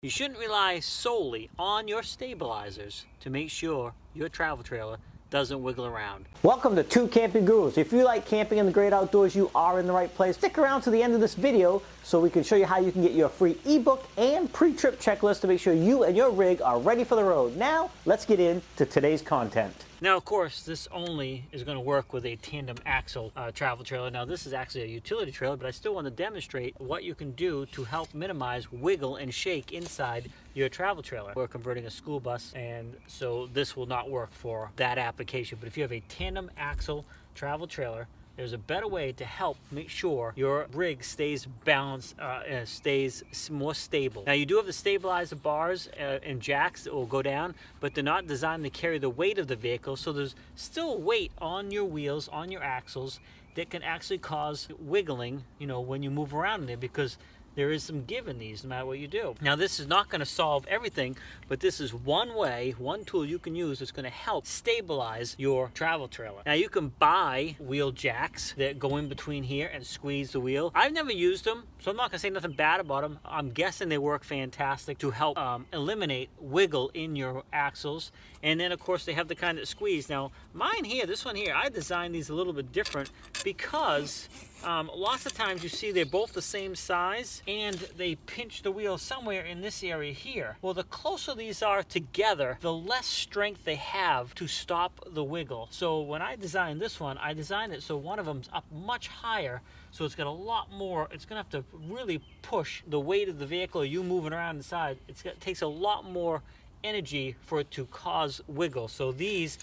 You shouldn't rely solely on your stabilizers to make sure your travel trailer doesn't wiggle around. Welcome to Two Camping Gurus. If you like camping in the great outdoors, you are in the right place. Stick around to the end of this video so we can show you how you can get your free ebook and pre-trip checklist to make sure you and your rig are ready for the road. Now, let's get into today's content. Now, of course, this only is going to work with a tandem axle travel trailer. Now, this is actually a utility trailer, but I still want to demonstrate what you can do to help minimize wiggle and shake inside your travel trailer. We're converting a school bus, and so this will not work for that application. But if you have a tandem axle travel trailer, there's a better way to help make sure your rig stays balanced and stays more stable. Now, you do have the stabilizer bars and jacks that will go down, but they're not designed to carry the weight of the vehicle, so there's still weight on your wheels, on your axles, that can actually cause wiggling, when you move around in there, because there is some give in these no matter what you do. Now, this is not going to solve everything, but this is one way, one tool you can use that's going to help stabilize your travel trailer. Now, you can buy wheel jacks that go in between here and squeeze the wheel. I've never used them, so I'm not going to say nothing bad about them. I'm guessing they work fantastic to help eliminate wiggle in your axles. And then, of course, they have the kind that squeeze. Now, mine here, this one here, I designed these a little bit different because lots of times you see they're both the same size and they pinch the wheel somewhere in this area here. Well, the closer these are together, the less strength they have to stop the wiggle. So when I designed this one, I designed it so one of them's up much higher, so it's got a lot more, it's gonna have to really push the weight of the vehicle, you moving around inside. It takes a lot more energy for it to cause wiggle. So these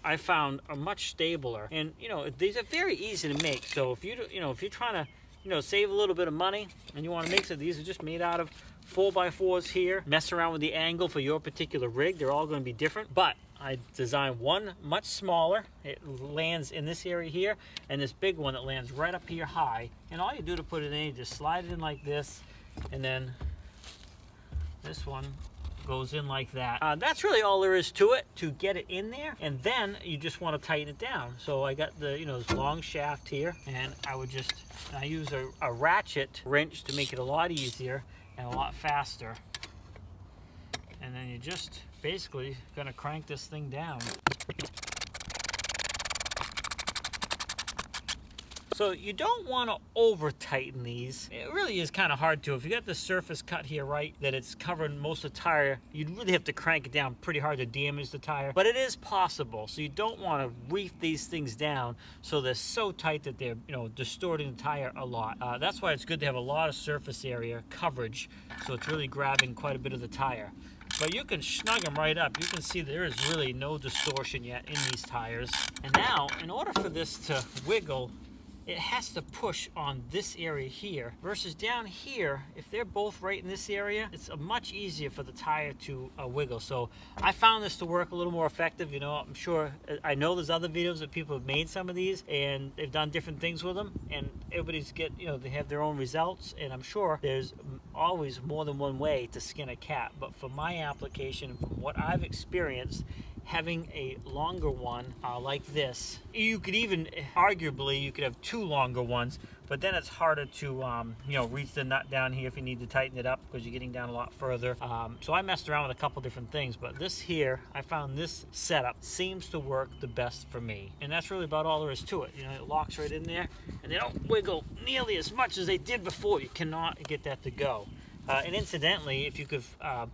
I found are much stabler, and these are very easy to make. So if if you're trying to save a little bit of money and you want to make some, these are just made out of 4x4s here. Mess around with the angle for your particular rig. They're all going to be different, but I designed one much smaller. It lands in this area here, and this big one that lands right up here high. And all you do to put it in, you just slide it in like this, and then this one goes in like that. That's really all there is to it to get it in there, and then you just want to tighten it down. So I got the this long shaft here, and I use a ratchet wrench to make it a lot easier and a lot faster. And then you just basically gonna crank this thing down. So you don't want to over tighten these. It really is kind of hard to. If you got the surface cut here right, that it's covering most of the tire, you'd really have to crank it down pretty hard to damage the tire. But it is possible. So you don't want to reef these things down so they're so tight that they're distorting the tire a lot. That's why it's good to have a lot of surface area coverage, so it's really grabbing quite a bit of the tire. But you can snug them right up. You can see there is really no distortion yet in these tires. And now, in order for this to wiggle, it has to push on this area here versus down here. If they're both right in this area, it's much easier for the tire to wiggle. So I found this to work a little more effective. I'm sure, I know there's other videos that people have made some of these and they've done different things with them, and everybody's they have their own results, and I'm sure there's always more than one way to skin a cat. But for my application, from what I've experienced, having a longer one like this, you could even arguably you could have two longer ones, but then it's harder to reach the nut down here if you need to tighten it up, because you're getting down a lot further. So I messed around with a couple different things, but this here, I found this setup seems to work the best for me, and that's really about all there is to it. It locks right in there, and they don't wiggle nearly as much as they did before. You cannot get that to go. And incidentally, if you could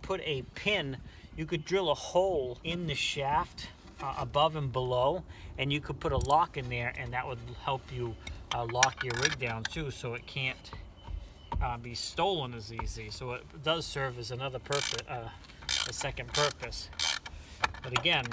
put a pin, you could drill a hole in the shaft above and below, and you could put a lock in there, and that would help you lock your rig down too, so it can't be stolen as easy. So it does serve as another purpose, a second purpose. But again,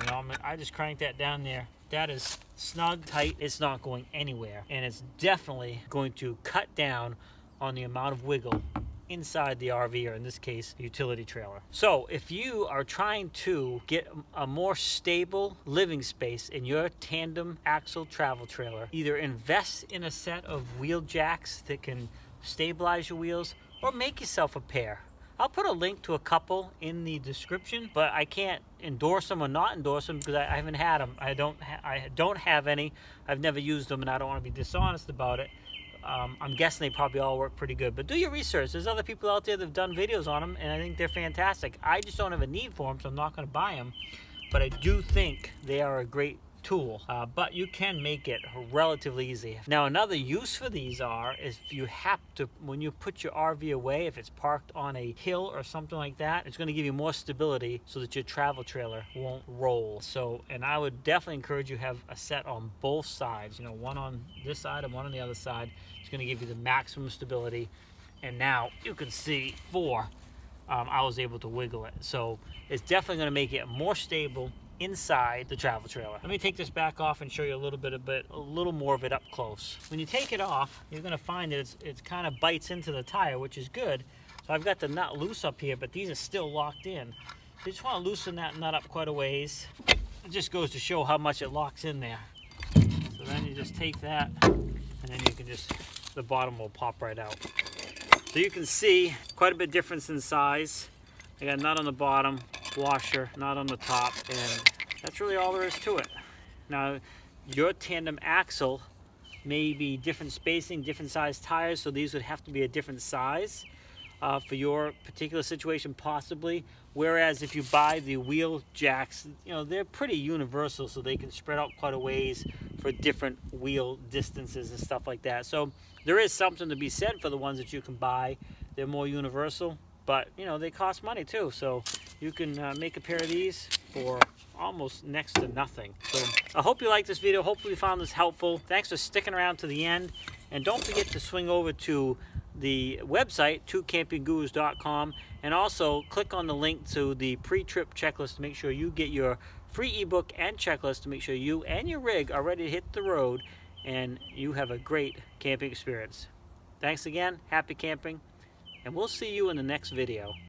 I just cranked that down there. That is snug, tight. It's not going anywhere, and it's definitely going to cut down on the amount of wiggle inside the RV, or in this case, utility trailer. So if you are trying to get a more stable living space in your tandem axle travel trailer, either invest in a set of wheel jacks that can stabilize your wheels, or make yourself a pair. I'll put a link to a couple in the description, but I can't endorse them or not endorse them because I haven't had them. I don't have any. I've never used them, and I don't want to be dishonest about it. I'm guessing they probably all work pretty good. But do your research. There's other people out there that have done videos on them, and I think they're fantastic. I just don't have a need for them, so I'm not going to buy them. But I do think they are a great tool, but you can make it relatively easy. Now, another use for these is if you have to, when you put your RV away, if it's parked on a hill or something like that, it's going to give you more stability so that your travel trailer won't roll. So, and I would definitely encourage you to have a set on both sides, you know, one on this side and one on the other side. It's going to give you the maximum stability. And now you can see I was able to wiggle it. So it's definitely going to make it more stable inside the travel trailer. Let me take this back off and show you a little more of it up close. When you take it off, you're going to find that it's kind of bites into the tire, which is good. So I've got the nut loose up here, but these are still locked in. So you just want to loosen that nut up quite a ways. It just goes to show how much it locks in there. So then you just take that, and then you can the bottom will pop right out. So you can see quite a bit difference in size. I got a nut on the bottom, washer, nut on the top, and that's really all there is to it. Now, your tandem axle may be different spacing, different size tires, so these would have to be a different size for your particular situation possibly. Whereas if you buy the wheel jacks, you know, they're pretty universal, so they can spread out quite a ways for different wheel distances and stuff like that. So there is something to be said for the ones that you can buy. They're more universal, but you know, they cost money too. So you can make a pair of these for almost next to nothing. So I hope you liked this video. Hopefully you found this helpful. Thanks for sticking around to the end. And don't forget to swing over to the website, 2campinggurus.com, and also click on the link to the pre-trip checklist to make sure you get your free ebook and checklist to make sure you and your rig are ready to hit the road and you have a great camping experience. Thanks again, happy camping, and we'll see you in the next video.